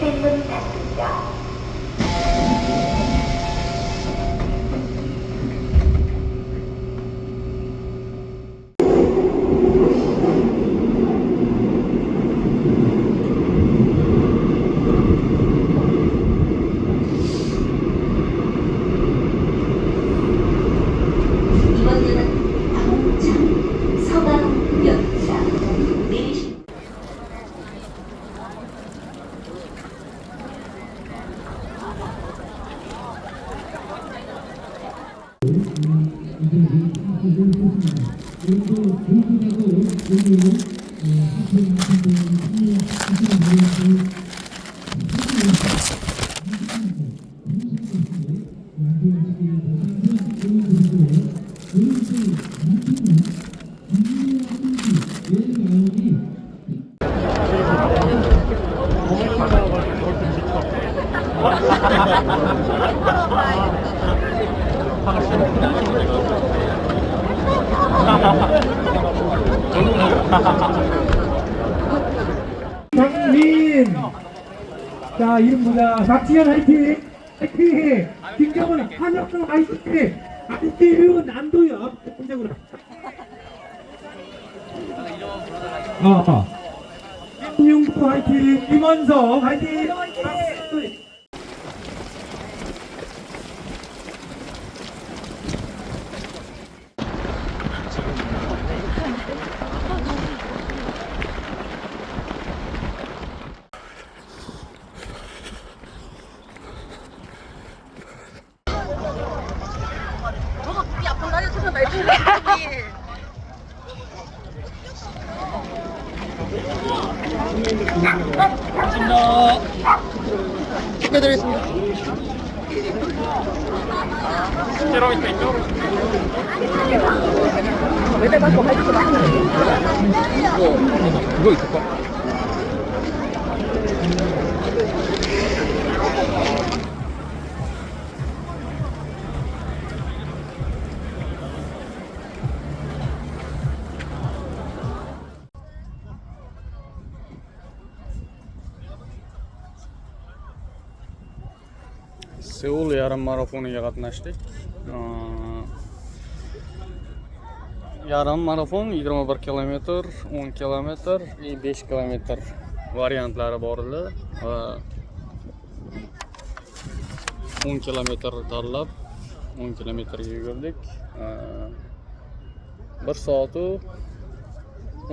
질문입니다. 이번에는 당장 서강역입니다. 내리시 박민, 자 이름 보자. 박지현 화이팅, 화이팅. 김정은 한혁성 화이팅, 안태윤 안도엽 혼자구나. 김용구 화이팅, 김원석 화이팅. 축하드리겠습니다. 이거 있을까? Seul yarim marafoniga qatnashdik. Yarim marafon 21 kilometr, 10 kilometr, 5 kilometr variantlari bor edi va 10 kilometr tanlab 10 kilometrga yugurdik. 1 soat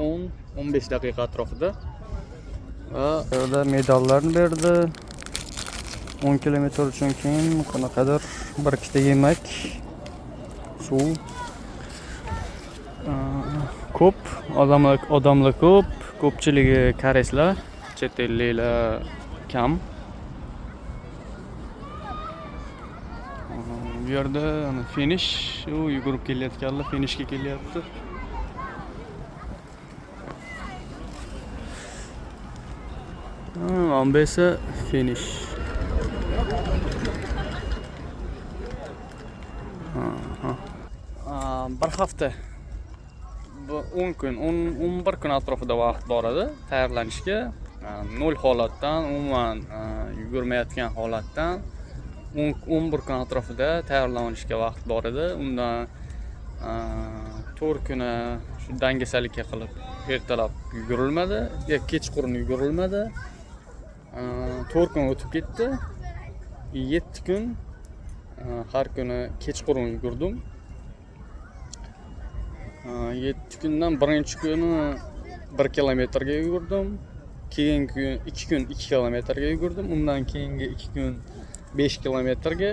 10-15 daqiqa atrofida va bu yerda medallarni berdi. 10 kilometr uchun keyin qanaqadir bir ikkita yemak, suv, ko'p odamlar ko'p, ko'pchiligi koreyslar, chet elliklar kam. Bu yerda finish, u yugurib kelayotganlar finishga kelyapti. Mana bu esa finish. Bir hafta, 10 kun, 11 kun atrofida vaqt bor edi tayyorlanishga. 0 holatdan, umuman yugurmayotgan holatdan 11 kun atrofida tayyorlanishga vaqt bor edi. Undan 4 kuni shu dangasalikka qilib ertalab yugurilmadi, kechqurun yugurilmadi. 4 kun o'tib ketdi. 7 kun har kuni kechqurun yugurdim. 7 kundan birinchi kuni 1 kilometrga yugurdim. Keyingi 2 kun 2 kilometrga yugurdim. Undan keyingi 2 kun 5 kilometrga,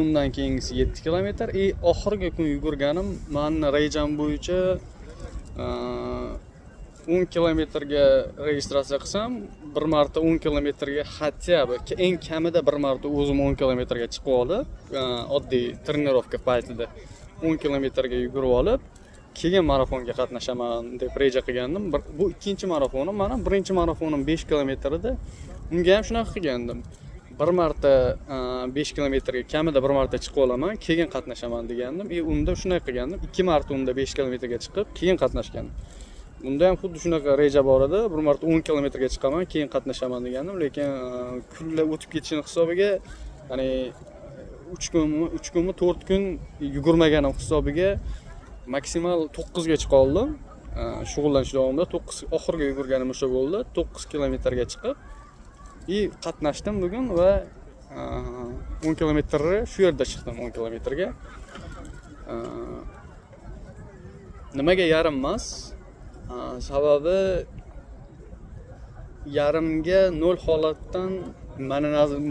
undan keyingisi 7 kilometr. Oxirgi kun yugurganim meni rejam bo'yicha 10 kilometrga registratsiya qilsam, bir marta 10 kilometrga xatyabi eng kamida bir marta o'zim 10 kilometrga chiqib olib, oddiy trenirovka paytida 10 kilometrga yugurib olib, keyin marafonga qatnashaman deb reja qilgandim. Bu ikkinchi marafonim, mana birinchi marafonim 5 kilometr edi. Unga ham shunaqa qilgandim. Bir marta 5 kilometrga kamida bir marta chiqib olaman, keyin qatnashaman degandim. Unda shunday qilgandim. 2 marta unda 5 kilometrga chiqib, keyin qatnashgandim. Bunda ham xuddi shunaqa reja bor edi. Bir marta 10 kilometrga chiqaman, keyin qatnashaman degandim, lekin kunlar o'tib ketishini hisobiga, ya'ni 3 kunmi 4 kun yugurmaganim hisobiga maksimal 9 ga chiqa oldim. Shug'ullanish davomida 9 oxirgi yugurganim o'sha bo'ldi. 9 kilometrga chiqib qatnashdim bugun va 10 kilometrni shu yerda chiqdim 10 kilometrga. Nimaga yarim emas? Sababi yarimga 0 holatdan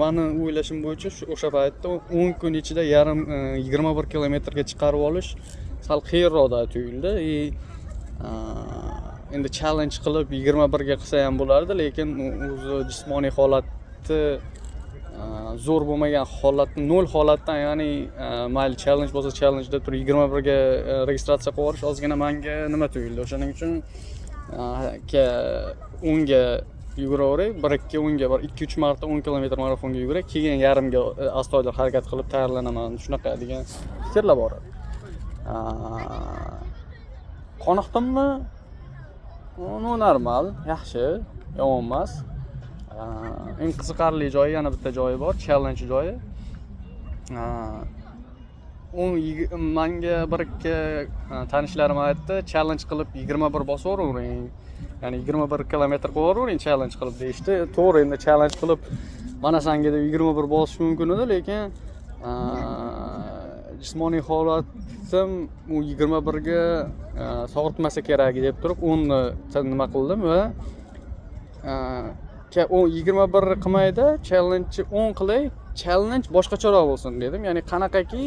mani o'ylashim bo'yicha o'sha paytda 10 kun ichida yarim 21 kilometrga chiqarib olish sal qiyinroqda tuyuldi. Endi challenge qilib 21 ga qilsa ham bo'lardi, lekin o'zi jismoniy holati zo'r bo'lmagan holatni 0 holatdan, ya'ni mayli challenge bo'lsa challenge deb turib 21 ga registratsiya qilib olish ozgina menga nima tuyuldi. O'shaning uchun 10 ga yuguraveray, 1-2 10 ga 2-3 marta 10 kilometr marafonga yuguray, keyin yarimga astoydil harakat qilib tayyorlanaman, shunaqa degan fikrlar bor edi. Qoniqdimmi? Normal, yaxshi, yomon emas. Eng qiziqarli joyi yana bitta joyi bor, challenge joyi. Menga bir-ikki tanishlarim aytdi, challenge qilib 21 bosavering. Ya'ni 21 kilometr qilavering challenge qilib deyishdi. To'g'ri, endi challenge qilib mana sanga deb 21 bosish mumkin edi, lekin jismoniy holatim u 21 ga sog'itmasa kerak deb turib 10 ni nima qildim va o 21 qilmaydi, challenge 10 qilay, challenge boshqacharoq bo'lsin dedim. Ya'ni qanaqaki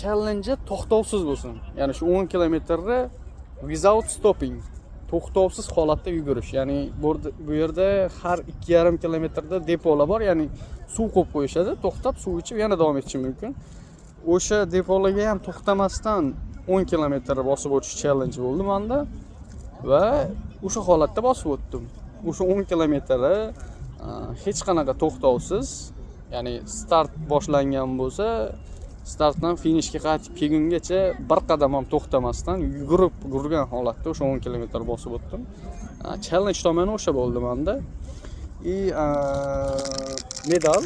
challenge to'xtovsiz bo'lsin. Ya'ni shu 10 kilometrni without stopping, to'xtovsiz holatda yugurish. Ya'ni bu yerda har 2,5 kilometrda depolar bor, ya'ni suv qo'yib qo'yishadi, to'xtab suv ichib yana davom etish mumkin. O'sha depolarga ham to'xtamasdan 10 kilometr bosib o'tish challenge bo'ldi menda va o'sha holatda bosib o'tdim. O'sha 10 kilometrni hech qanaqa to'xtovsiz, ya'ni start boshlangan bo'lsa, startdan finishga qaytib kelgungacha bir qadam ham to'xtamasdan yurgan holatda o'sha 10 kilometr bosib o'tdim. Challenge tomoni o'sha bo'ldi menda. Medal.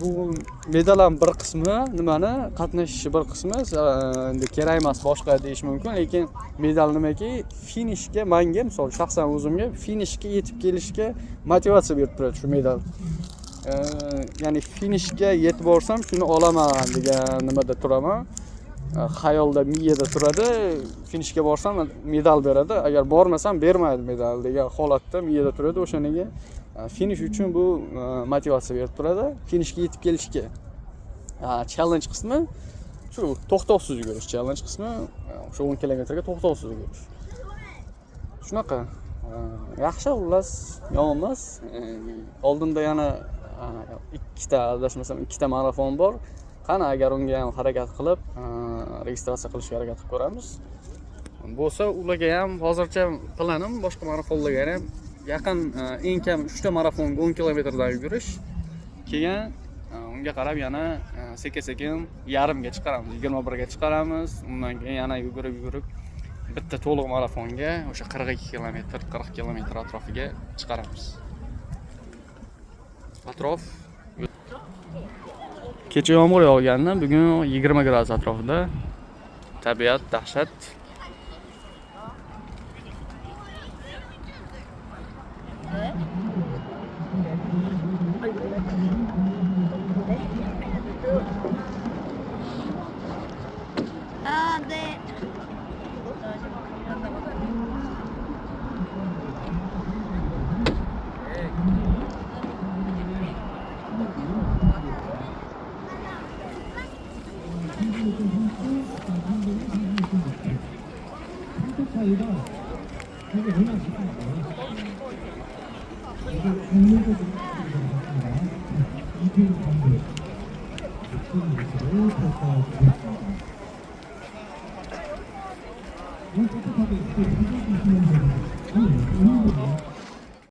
Bu medal ham bir qismi, nimani qatnashishi bir qismi endi kerak emas boshqa deyish mumkin, lekin medal nimaki, finishga menga, misol shaxsan o'zimga finishga yetib kelishga motivatsiya berib turadi shu medal. Ya'ni finishga yetib borsam shuni olaman degan nimada turaman. Xayolda, miyada turadi. Finishga borsam medal beradi, agar bormasam bermaydi medal degan holatda miyada turadi. O'shaniga finish uchun bu motivatsiya berib turadi, finishga yetib kelishga. Challenge qismi shu to'xtovsiz yugurish, challenge qismi o'sha 10 kilometrga to'xtovsiz yugurish. Shunaqa. Yaxshi, xullas, yomon emas. Oldinda yana ikkita, adashmasam ikkita marafon bor. Qani agar unga ham harakat qilib, registratsiya qilishga harakat qilib ko'ramiz. Bo'lsa, ularga ham hozircha planim boshqa marafonlarga ham yaqin eng kam 3 ta marafonga 10 kilometrdan yugurish. Keyin unga qarab yana sekin-sekin yarimga chiqaramiz, 21 ga chiqaramiz. Undan keyin yana yugurib bitta to'liq marafonga o'sha 42 kilometr, 40 kilometr atrofiga chiqaramiz. Atrof kecha yomg'ir yog'gandi, bugun 20 gradus atrofida. Tabiat dahshat. 이